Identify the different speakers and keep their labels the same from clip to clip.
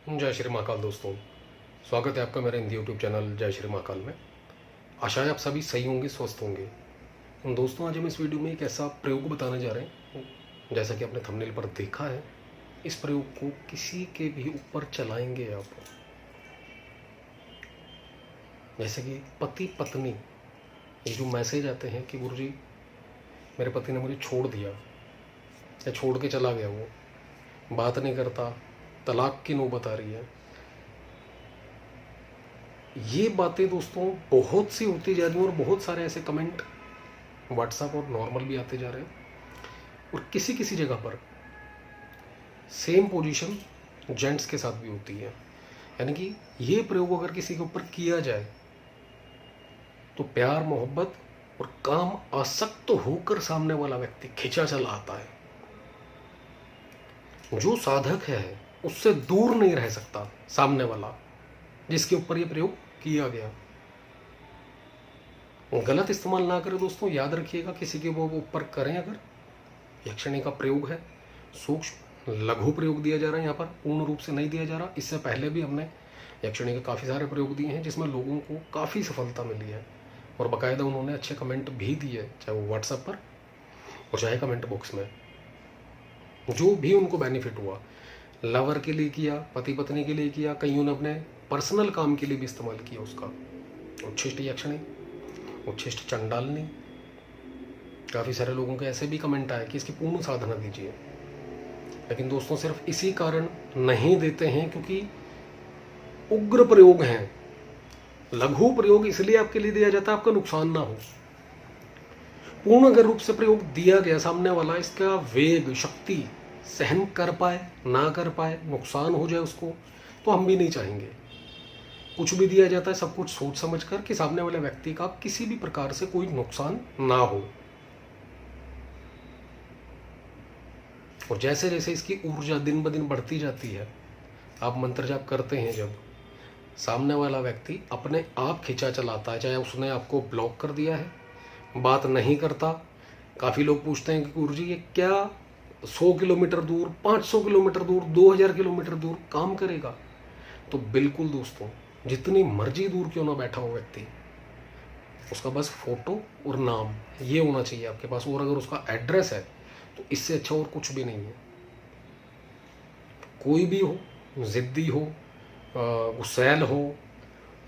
Speaker 1: जय श्री महाकाल दोस्तों, स्वागत है आपका मेरे हिंदी यूट्यूब चैनल जय श्री महाकाल में। आशा है आप सभी सही होंगे, स्वस्थ होंगे। दोस्तों, आज हम इस वीडियो में एक ऐसा प्रयोग बताने जा रहे हैं, जैसा कि आपने थंबनेल पर देखा है। इस प्रयोग को किसी के भी ऊपर चलाएंगे आप, जैसे कि पति पत्नी, ये जो मैसेज आते हैं कि गुरुजी मेरे पति ने मुझे छोड़ दिया या छोड़ के चला गया, वो बात नहीं करता, तलाक की नौबत आ रही है। ये बातें दोस्तों बहुत सी होती जा रही हैं और बहुत सारे ऐसे कमेंट व्हाट्सएप और नॉर्मल भी आते जा रहे हैं। और किसी किसी जगह पर सेम पोजीशन जेंट्स के साथ भी होती है। यानी कि ये प्रयोग अगर किसी के ऊपर किया जाए तो प्यार, मोहब्बत और काम आसक्त होकर सामने वाला व्यक्ति खिंचा चला आता है। जो साधक है उससे दूर नहीं रह सकता सामने वाला जिसके ऊपर ये प्रयोग किया गया। गलत इस्तेमाल ना करें दोस्तों, याद रखिएगा। किसी के वो ऊपर करें अगर, यक्षिणी का प्रयोग है, सूक्ष्म लघु प्रयोग दिया जा रहा है, यहाँ पर पूर्ण रूप से नहीं दिया जा रहा। इससे पहले भी हमने यक्षिणी के काफ़ी सारे प्रयोग दिए हैं जिसमें लोगों को काफ़ी सफलता मिली है और बाकायदा उन्होंने अच्छे कमेंट भी दिए, चाहे वो व्हाट्सएप पर और चाहे कमेंट बॉक्स में। जो भी उनको बेनिफिट हुआ, लवर के लिए किया, पति पत्नी के लिए किया, कईयों ने अपने पर्सनल काम के लिए भी इस्तेमाल किया उसका। उच्छिष्ट यक्षिणी, उच्छिष्ट चंडालनी, काफ़ी सारे लोगों के ऐसे भी कमेंट आए कि इसकी पूर्ण साधना दीजिए। लेकिन दोस्तों सिर्फ इसी कारण नहीं देते हैं क्योंकि उग्र प्रयोग हैं। लघु प्रयोग इसलिए आपके लिए दिया जाता है आपका नुकसान ना हो। पूर्ण अगर रूप से प्रयोग दिया गया, सामने वाला इसका वेग, शक्ति सहन कर पाए, ना कर पाए, नुकसान हो जाए उसको, तो हम भी नहीं चाहेंगे। कुछ भी दिया जाता है सब कुछ सोच समझ कर कि सामने वाले व्यक्ति का किसी भी प्रकार से कोई नुकसान ना हो। और जैसे जैसे इसकी ऊर्जा दिन ब दिन बढ़ती जाती है, आप मंत्र जाप करते हैं जब, सामने वाला व्यक्ति अपने आप खिंचा चलाता है। चाहे उसने आपको ब्लॉक कर दिया है, बात नहीं करता। काफ़ी लोग पूछते हैं कि गुरुजी ये क्या 100 किलोमीटर दूर, 500 किलोमीटर दूर, 2000 किलोमीटर दूर काम करेगा? तो बिल्कुल दोस्तों, जितनी मर्जी दूर क्यों ना बैठा हो व्यक्ति, उसका बस फोटो और नाम ये होना चाहिए आपके पास। और अगर उसका एड्रेस है तो इससे अच्छा और कुछ भी नहीं है। कोई भी हो, ज़िद्दी हो, गुस्सैल हो,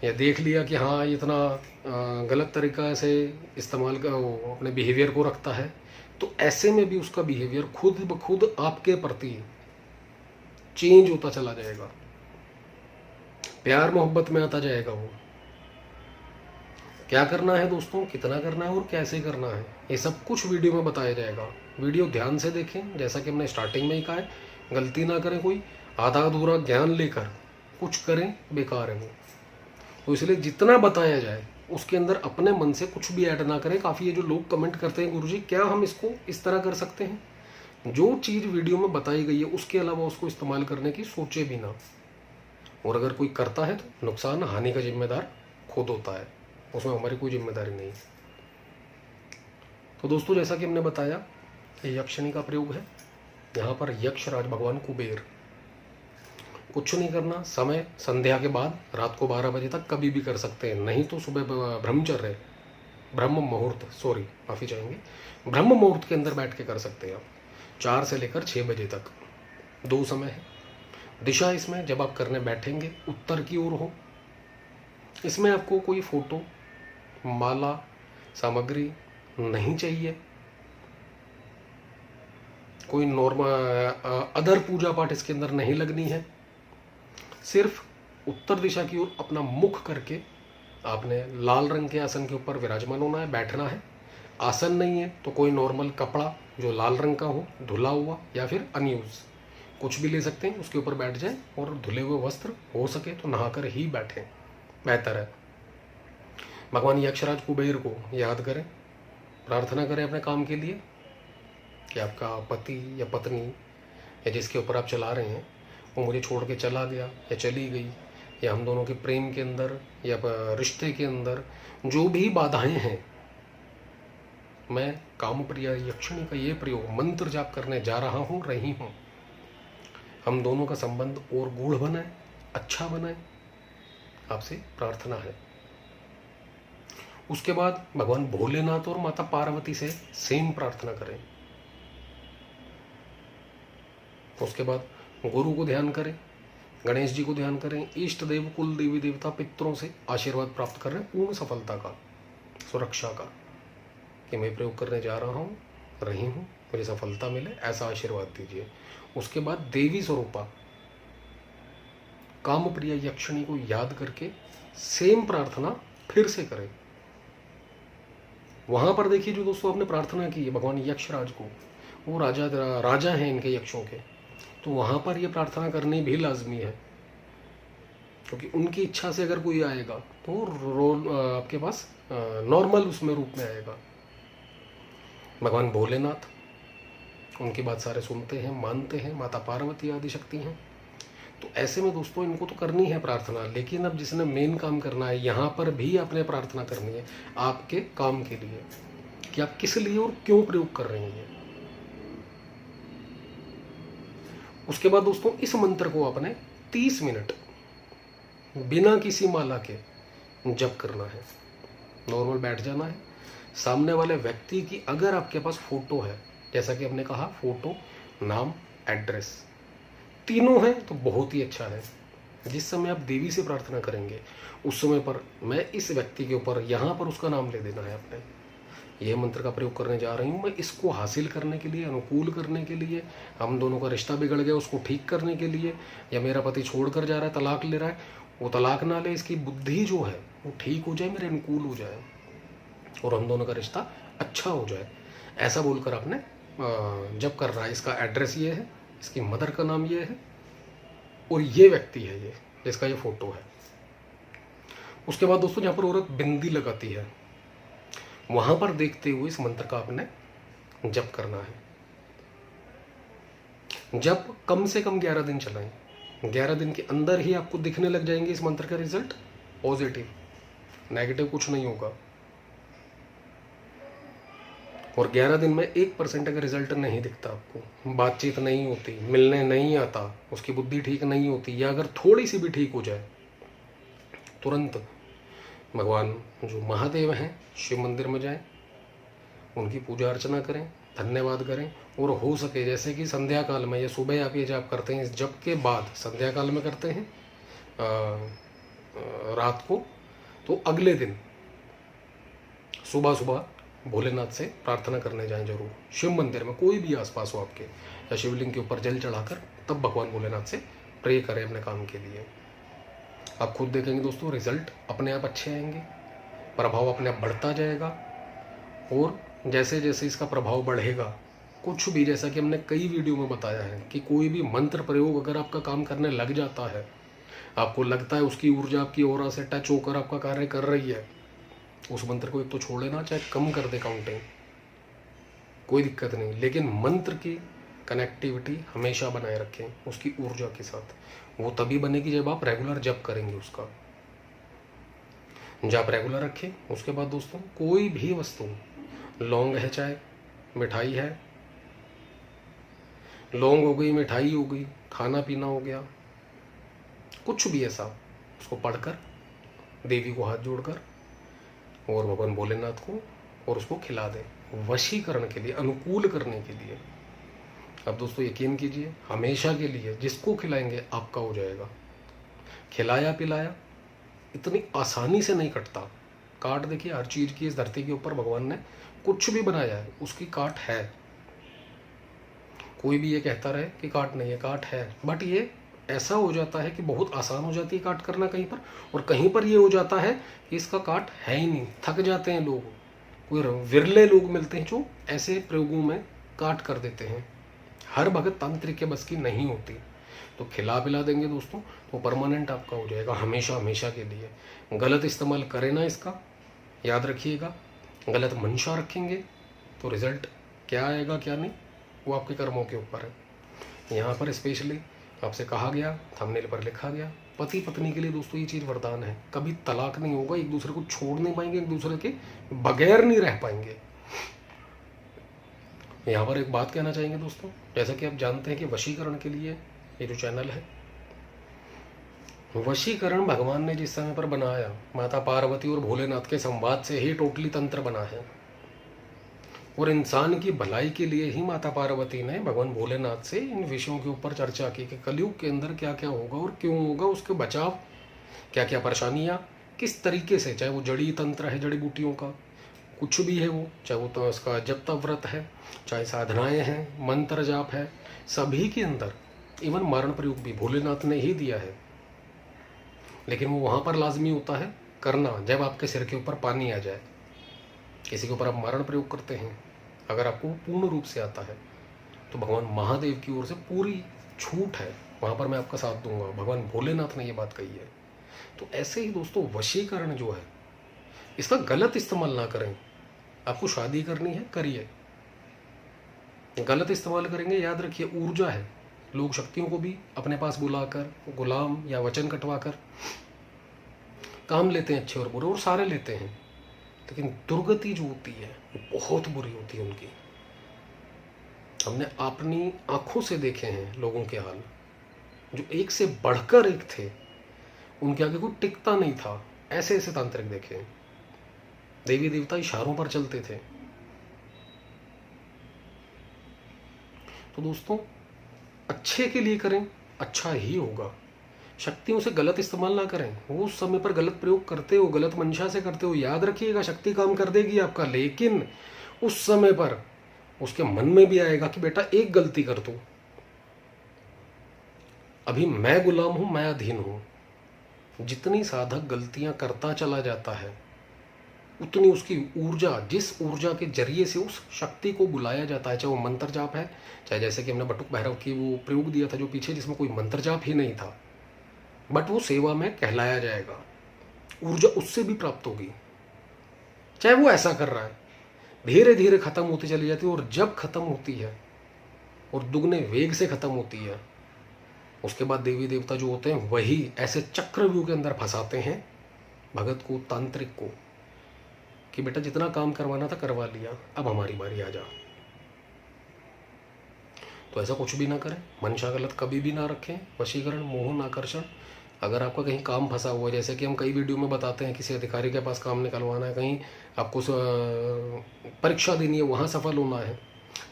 Speaker 1: या देख लिया कि हाँ ये इतना गलत तरीका से इस्तेमाल का अपने बिहेवियर को रखता है, तो ऐसे में भी उसका बिहेवियर खुद ब खुद आपके प्रति चेंज होता चला जाएगा, प्यार मोहब्बत में आता जाएगा। वो क्या करना है दोस्तों, कितना करना है और कैसे करना है, ये सब कुछ वीडियो में बताया जाएगा। वीडियो ध्यान से देखें, जैसा कि हमने स्टार्टिंग में ही कहा है, गलती ना करें। कोई आधा अधूरा ज्ञान लेकर कुछ करें, बेकार है वो। तो इसलिए जितना बताया जाए उसके अंदर अपने मन से कुछ भी ऐड ना करें। काफ़ी ये जो लोग कमेंट करते हैं गुरुजी क्या हम इसको इस तरह कर सकते हैं, जो चीज़ वीडियो में बताई गई है उसके अलावा उसको इस्तेमाल करने की सोचे भी ना। और अगर कोई करता है तो नुकसान हानि का जिम्मेदार खुद होता है, उसमें हमारी कोई जिम्मेदारी नहीं। तो दोस्तों जैसा कि हमने बताया, ये यक्षिणी का प्रयोग है। यहाँ पर यक्षराज भगवान कुबेर, कुछ नहीं करना। समय संध्या के बाद रात को 12 बजे तक कभी भी कर सकते हैं, नहीं तो सुबह ब्रह्म मुहूर्त, माफ़ी चाहेंगे, ब्रह्म मुहूर्त के अंदर बैठ के कर सकते हैं आप। 4 से लेकर 6 बजे तक 2 समय है। दिशा इसमें जब आप करने बैठेंगे उत्तर की ओर हो। इसमें आपको कोई फोटो, माला, सामग्री नहीं चाहिए। कोई नॉर्मल अदर पूजा पाठ इसके अंदर नहीं लगनी है। सिर्फ उत्तर दिशा की ओर अपना मुख करके आपने लाल रंग के आसन के ऊपर विराजमान होना है, बैठना है। आसन नहीं है तो कोई नॉर्मल कपड़ा जो लाल रंग का हो, धुला हुआ या फिर अनयूज, कुछ भी ले सकते हैं, उसके ऊपर बैठ जाए। और धुले हुए वस्त्र हो सके तो नहाकर ही बैठें, बेहतर है। भगवान यक्षराज कुबेर को याद करें, प्रार्थना करें अपने काम के लिए कि आपका पति या पत्नी या जिसके ऊपर आप चला रहे हैं वो मुझे छोड़ के चला गया या चली गई, या हम दोनों के प्रेम के अंदर या रिश्ते के अंदर जो भी बाधाएं हैं, मैं कामप्रिया यक्षिणी का ये प्रयोग मंत्र जाप करने जा रहा हूँ, रही हूँ। हम दोनों का संबंध और गूढ़ बने, अच्छा बनाए, आपसे प्रार्थना है। उसके बाद भगवान भोलेनाथ और माता पार्वती से सेम प्रार्थना करें। उसके बाद गुरु को ध्यान करें, गणेश जी को ध्यान करें, इष्ट देव, कुल देवी देवता, पितरों से आशीर्वाद प्राप्त कर रहे हैं पूर्ण सफलता का, सुरक्षा का, कि मैं प्रयोग करने जा रहा हूँ, रही हूँ, मुझे सफलता मिले, ऐसा आशीर्वाद दीजिए। उसके बाद देवी स्वरूपा कामप्रिया यक्षिणी को याद करके सेम प्रार्थना फिर से करें। वहां पर देखिए जो दोस्तों आपने प्रार्थना की है भगवान यक्षराज को, वो राजा हैं इनके यक्षों के, तो वहां पर ये प्रार्थना करनी भी लाजमी है, क्योंकि उनकी इच्छा से अगर कोई आएगा तो रोल आपके पास नॉर्मल उसमें रूप में आएगा। भगवान भोलेनाथ, उनकी बात सारे सुनते हैं, मानते हैं, माता पार्वती आदि शक्ति हैं। तो ऐसे में दोस्तों इनको तो करनी है प्रार्थना, लेकिन अब जिसने मेन काम करना है यहाँ पर भी आपने प्रार्थना करनी है आपके काम के लिए, कि आप किस लिए और क्यों प्रयोग कर रहे हैं। उसके बाद दोस्तों इस मंत्र को आपने 30 मिनट बिना किसी माला के जप करना है। नॉर्मल बैठ जाना है। सामने वाले व्यक्ति की अगर आपके पास फोटो है, जैसा कि हमने कहा फोटो, नाम, एड्रेस तीनों हैं तो बहुत ही अच्छा है। जिस समय आप देवी से प्रार्थना करेंगे उस समय पर मैं इस व्यक्ति के ऊपर यहाँ पर उसका नाम ले देना है आपने, यह मंत्र का प्रयोग करने जा रही हूँ मैं, इसको हासिल करने के लिए, अनुकूल करने के लिए, हम दोनों का रिश्ता बिगड़ गया उसको ठीक करने के लिए, या मेरा पति छोड़कर जा रहा है, तलाक ले रहा है, वो तलाक ना ले, इसकी बुद्धि जो है वो ठीक हो जाए, मेरे अनुकूल हो जाए और हम दोनों का रिश्ता अच्छा हो जाए, ऐसा बोलकर आपने जब कर रहा है। इसका एड्रेस ये है, इसकी मदर का नाम ये है और ये व्यक्ति है ये जिसका ये फोटो है। उसके बाद दोस्तों जहाँ पर औरत बिंदी लगाती है वहां पर देखते हुए इस मंत्र का आपने जप करना है। जप कम से कम 11 दिन चलाएं। 11 दिन के अंदर ही आपको दिखने लग जाएंगे इस मंत्र का रिजल्ट पॉजिटिव, नेगेटिव कुछ नहीं होगा। और 11 दिन में 1% अगर रिजल्ट नहीं दिखता आपको, बातचीत नहीं होती, मिलने नहीं आता, उसकी बुद्धि ठीक नहीं होती, या अगर थोड़ी सी भी ठीक हो जाए, तुरंत भगवान जो महादेव हैं शिव मंदिर में जाएं, उनकी पूजा अर्चना करें, धन्यवाद करें। और हो सके जैसे कि संध्या काल में या सुबह आप ये जप करते हैं, इस जप के बाद संध्या काल में करते हैं रात को, तो अगले दिन सुबह सुबह भोलेनाथ से प्रार्थना करने जाएं जरूर, शिव मंदिर में कोई भी आसपास हो आपके, या शिवलिंग के ऊपर जल चढ़ाकर तब भगवान भोलेनाथ से प्रे करें अपने काम के लिए। आप खुद देखेंगे दोस्तों रिजल्ट अपने आप अच्छे आएंगे, प्रभाव अपने आप बढ़ता जाएगा। और जैसे जैसे इसका प्रभाव बढ़ेगा, कुछ भी, जैसा कि हमने कई वीडियो में बताया है कि कोई भी मंत्र प्रयोग अगर आपका काम करने लग जाता है, आपको लगता है उसकी ऊर्जा आपकी ऑरा से टच होकर आपका कार्य कर रही है, उस मंत्र को एक तो छोड़ लेना, चाहे कम कर दे काउंटिंग, कोई दिक्कत नहीं, लेकिन मंत्र की कनेक्टिविटी हमेशा बनाए रखें उसकी ऊर्जा के साथ। वो तभी बनेगी जब आप रेगुलर जप करेंगे उसका। जप रेगुलर रखें। उसके बाद दोस्तों कोई भी वस्तु, लौंग है चाहे मिठाई है, लौंग हो गई, मिठाई हो गई, खाना पीना हो गया, कुछ भी ऐसा, उसको पढ़कर देवी को हाथ जोड़कर और भगवान भोलेनाथ को, और उसको खिला दें वशीकरण के लिए, अनुकूल करने के लिए। अब दोस्तों यकीन कीजिए हमेशा के लिए जिसको खिलाएंगे आपका हो जाएगा। खिलाया पिलाया इतनी आसानी से नहीं कटता। काट देखिए हर चीज़ की इस धरती के ऊपर भगवान ने कुछ भी बनाया है उसकी काट है। कोई भी ये कहता रहे कि काट नहीं है, काट है, बट ये ऐसा हो जाता है कि बहुत आसान हो जाती है काट करना कहीं पर, और कहीं पर ये हो जाता है कि इसका काट है ही नहीं, थक जाते हैं लोग। कोई विरले लोग मिलते हैं जो ऐसे प्रयोगों में काट कर देते हैं। हर भगत तांत्रिक के बस की नहीं होती। तो खिला पिला देंगे दोस्तों तो परमानेंट आपका हो जाएगा, हमेशा हमेशा के लिए। गलत इस्तेमाल करें ना इसका, याद रखिएगा। गलत मंशा रखेंगे तो रिजल्ट क्या आएगा क्या नहीं वो आपके कर्मों के ऊपर है। यहाँ पर स्पेशली आपसे कहा गया, थंबनेल पर लिखा गया, पति पत्नी के लिए दोस्तों ये चीज़ वरदान है। कभी तलाक नहीं होगा, एक दूसरे को छोड़ नहीं पाएंगे, एक दूसरे के बगैर नहीं रह पाएंगे। यहाँ पर एक बात कहना चाहेंगे दोस्तों, जैसा कि आप जानते हैं कि वशीकरण के लिए ये जो चैनल है वशीकरण भगवान ने जिस समय पर बनाया, माता पार्वती और भोलेनाथ के संवाद से ही टोटली तंत्र बना है। और इंसान की भलाई के लिए ही माता पार्वती ने भगवान भोलेनाथ से इन विषयों के ऊपर चर्चा की कि कलयुग के अंदर क्या क्या होगा और क्यों होगा, उसके बचाव, क्या क्या परेशानियाँ, किस तरीके से, चाहे वो जड़ी तंत्र है, जड़ी बूटियों का कुछ भी है वो, चाहे वो तो उसका जप तप व्रत है, चाहे साधनाएं हैं, मंत्र जाप है, सभी के अंदर इवन मारण प्रयोग भी भोलेनाथ ने ही दिया है। लेकिन वो वहाँ पर लाजमी होता है करना जब आपके सिर के ऊपर पानी आ जाए। किसी के ऊपर आप मारण प्रयोग करते हैं, अगर आपको पूर्ण रूप से आता है तो भगवान महादेव की ओर से पूरी छूट है, वहाँ पर मैं आपका साथ दूंगा। भगवान भोलेनाथ ने ये बात कही है। तो ऐसे ही दोस्तों वशीकरण जो है, इसका गलत इस्तेमाल ना करें। आपको शादी करनी है, करिए, गलत इस्तेमाल करेंगे याद रखिए ऊर्जा है। लोग शक्तियों को भी अपने पास बुलाकर गुलाम या वचन कटवा कर काम लेते हैं, अच्छे और बुरे, और सारे लेते हैं, लेकिन दुर्गति जो होती है वो बहुत बुरी होती है उनकी। हमने अपनी आंखों से देखे हैं लोगों के हाल, जो एक से बढ़कर एक थे, उनके आगे कोई टिकता नहीं था। ऐसे ऐसे तांत्रिक देखे हैं, देवी देवता इशारों पर चलते थे। तो दोस्तों अच्छे के लिए करें, अच्छा ही होगा। शक्तियों से गलत इस्तेमाल ना करें। वो उस समय पर गलत प्रयोग करते हो, गलत मंशा से करते हो, याद रखिएगा शक्ति काम कर देगी आपका, लेकिन उस समय पर उसके मन में भी आएगा कि बेटा एक गलती कर दो, अभी मैं गुलाम हूं, मैं अधीन हूं। जितनी साधक गलतियां करता चला जाता है, उतनी उसकी ऊर्जा, जिस ऊर्जा के जरिए से उस शक्ति को बुलाया जाता है, चाहे वो मंत्र जाप है, चाहे जैसे कि हमने बटुक भैरव की वो प्रयोग दिया था जो पीछे, जिसमें कोई मंत्र जाप ही नहीं था, बट वो सेवा में कहलाया जाएगा, ऊर्जा उससे भी प्राप्त होगी। चाहे वो ऐसा कर रहा है, धीरे धीरे खत्म होती चली जाती है, और जब खत्म होती है और दुगने वेग से खत्म होती है, उसके बाद देवी देवता जो होते हैं वही ऐसे चक्रव्यूह के अंदर फंसाते हैं भगत को, तांत्रिक को, कि बेटा जितना काम करवाना था करवा लिया, अब हमारी बारी आ जा। तो ऐसा कुछ भी ना करें, मंशा गलत कभी भी ना रखें। वशीकरण, मोहन, आकर्षण, अगर आपका कहीं काम फंसा हुआ है, जैसे कि हम कई वीडियो में बताते हैं, किसी अधिकारी के पास काम निकलवाना है, कहीं आपको परीक्षा देनी है, वहाँ सफल होना है,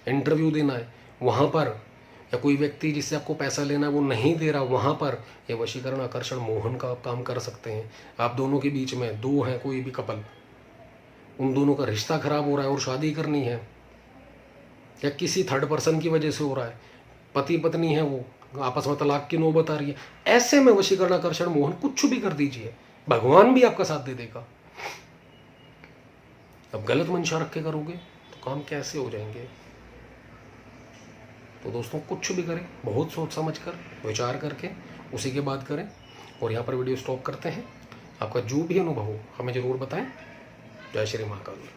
Speaker 1: इंटरव्यू देना है, वहाँ पर, या कोई व्यक्ति जिससे आपको पैसा लेना है वो नहीं दे रहा, वहाँ पर ये वशीकरण, आकर्षण, मोहन का आप काम कर सकते हैं। आप दोनों के बीच में, दो हैं कोई भी कपल, उन दोनों का रिश्ता खराब हो रहा है और शादी करनी है, या किसी थर्ड पर्सन की वजह से हो रहा है, पति पत्नी है वो आपस में तलाक की नौबत आ रही है, ऐसे में वशीकरण, आकर्षण, मोहन कुछ भी कर दीजिए, भगवान भी आपका साथ दे देगा। अब गलत मंशा रख के करोगे तो काम कैसे हो जाएंगे। तो दोस्तों कुछ भी करें बहुत सोच समझ कर, विचार करके उसी के बाद करें। और यहाँ पर वीडियो स्टॉप करते हैं। आपका जो भी अनुभव हो हमें ज़रूर बताएं। जय श्री महाकाल।